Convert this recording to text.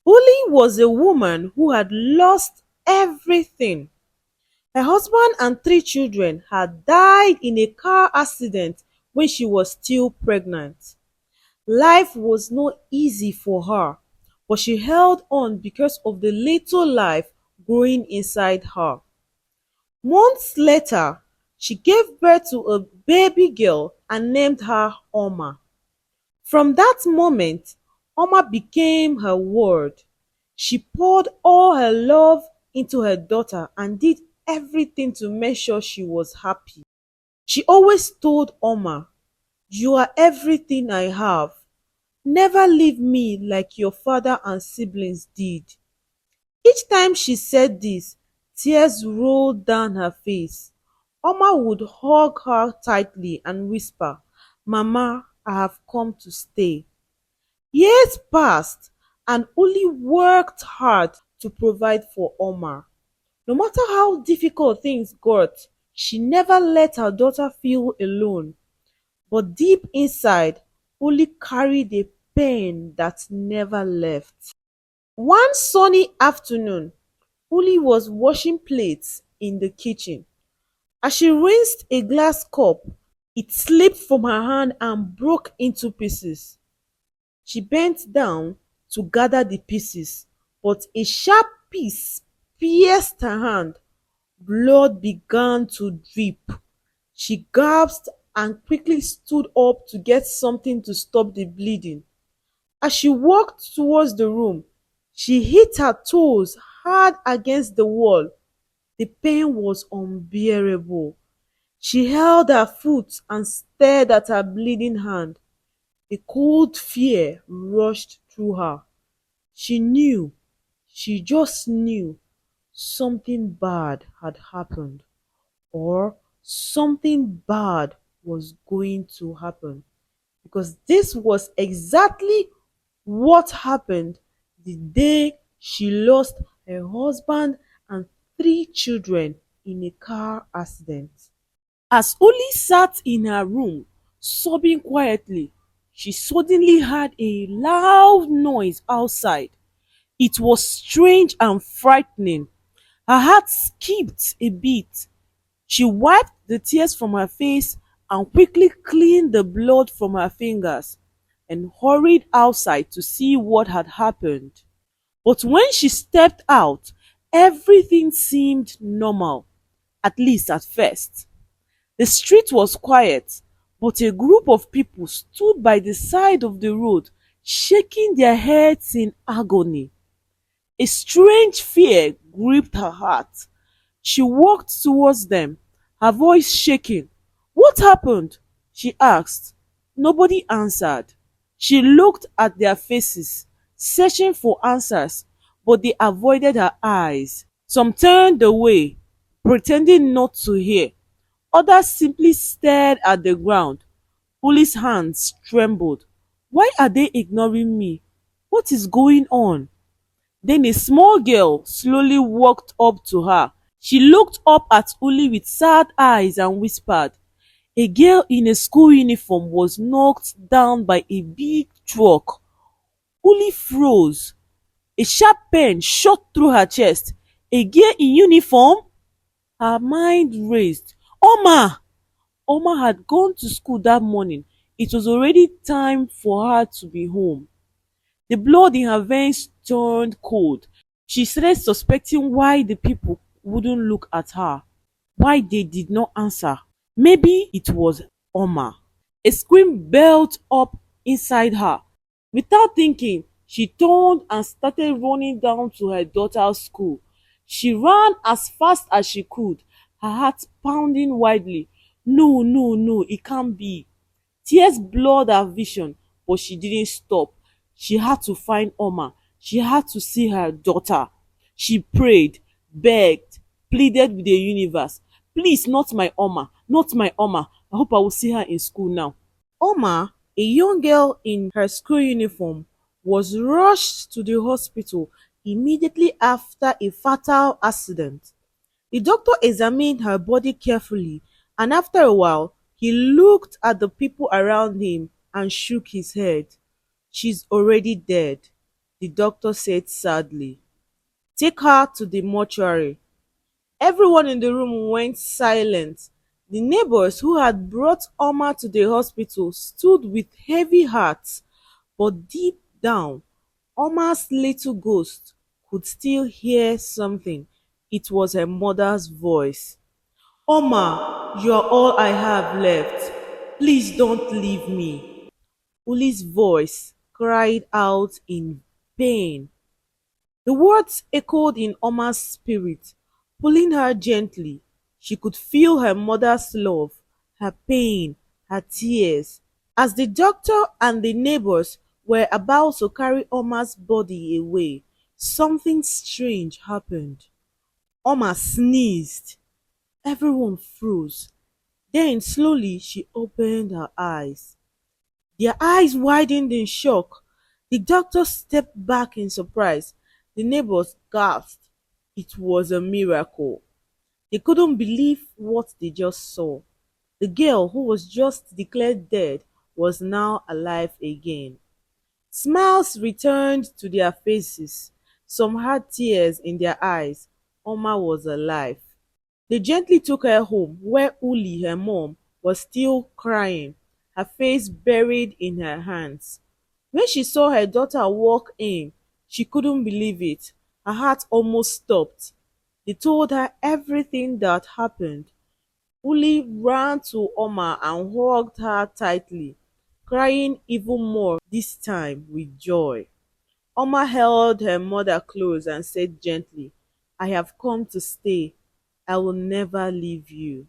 Uli was a woman who had lost everything. Her husband and three children had died in a car accident when she was still pregnant. Life was not easy for her, but she held on because of the little life growing inside her. Months later, she gave birth to a baby girl and named her Oma. From that moment, Oma became her world. She poured all her love into her daughter and did everything to make sure she was happy. She always told Oma, "You are everything I have. Never leave me like your father and siblings did." Each time she said this, tears rolled down her face. Oma would hug her tightly and whisper, "Mama, I have come to stay." Years passed and Uli worked hard to provide for Oma. No matter how difficult things got, she never let her daughter feel alone. But deep inside, Uli carried a pain that never left. One sunny afternoon, Uli was washing plates in the kitchen. As she rinsed a glass cup, it slipped from her hand and broke into pieces. She bent down to gather the pieces, but a sharp piece pierced her hand. Blood began to drip. She gasped and quickly stood up to get something to stop the bleeding. As she walked towards the room, she hit her toes hard against the wall. The pain was unbearable. She held her foot and stared at her bleeding hand. A cold fear rushed through her. She knew, she just knew something bad had happened, or something bad was going to happen, because this was exactly what happened the day she lost her husband and three children in a car accident. As Uli sat in her room sobbing quietly, she suddenly heard a loud noise outside. It was strange and frightening. Her heart skipped a beat. She wiped the tears from her face and quickly cleaned the blood from her fingers and hurried outside to see what had happened. But when she stepped out, everything seemed normal, at least at first. The street was quiet, but a group of people stood by the side of the road, shaking their heads in agony. A strange fear gripped her heart. She walked towards them, her voice shaking. "What happened?" she asked. Nobody answered. She looked at their faces, searching for answers, but they avoided her eyes. Some turned away, pretending not to hear. Others simply stared at the ground. Uli's hands trembled. Why are they ignoring me? What is going on? Then a small girl slowly walked up to her. She looked up at Uli with sad eyes and whispered. A girl in a school uniform was knocked down by a big truck. Uli froze. A sharp pain shot through her chest. A girl in uniform? Her mind raced. Oma! Oma had gone to school that morning. It was already time for her to be home. The blood in her veins turned cold. She started suspecting why the people wouldn't look at her, why they did not answer. Maybe it was Oma. A scream belled up inside her. Without thinking, she turned and started running down to her daughter's school. She ran as fast as she could, her heart pounding wildly. No, no, no, it can't be. Tears blurred her vision, but she didn't stop. She had to find Oma. She had to see her daughter. She prayed, begged, pleaded with the universe. Please, not my Oma, not my Oma. I hope I will see her in school now. Oma, a young girl in her school uniform, was rushed to the hospital immediately after a fatal accident. The doctor examined her body carefully, and after a while, he looked at the people around him and shook his head. She's already dead. the doctor said sadly. Take her to the mortuary. Everyone in the room went silent. The neighbors who had brought Omar to the hospital stood with heavy hearts, but deep down, Omar's little ghost could still hear something. It was her mother's voice. Omar, you are all I have left. Please don't leave me. Uli's voice cried out in pain. The words echoed in Omar's spirit, pulling her gently. She could feel her mother's love, her pain, her tears. As the doctor and the neighbors were about to carry Omar's body away, something strange happened. Omar sneezed. Everyone froze. Then slowly she opened her eyes. Their eyes widened in shock. The doctor stepped back in surprise. The neighbors gasped. It was a miracle. They couldn't believe what they just saw. The girl who was just declared dead was now alive again. Smiles returned to their faces. Some had tears in their eyes. Oma was alive. They gently took her home where Uli, her mom, was still crying, her face buried in her hands. When she saw her daughter walk in, she couldn't believe it. Her heart almost stopped. They told her everything that happened. Uli ran to Oma and hugged her tightly, crying even more this time with joy. Oma held her mother close and said gently, I have come to stay. I will never leave you.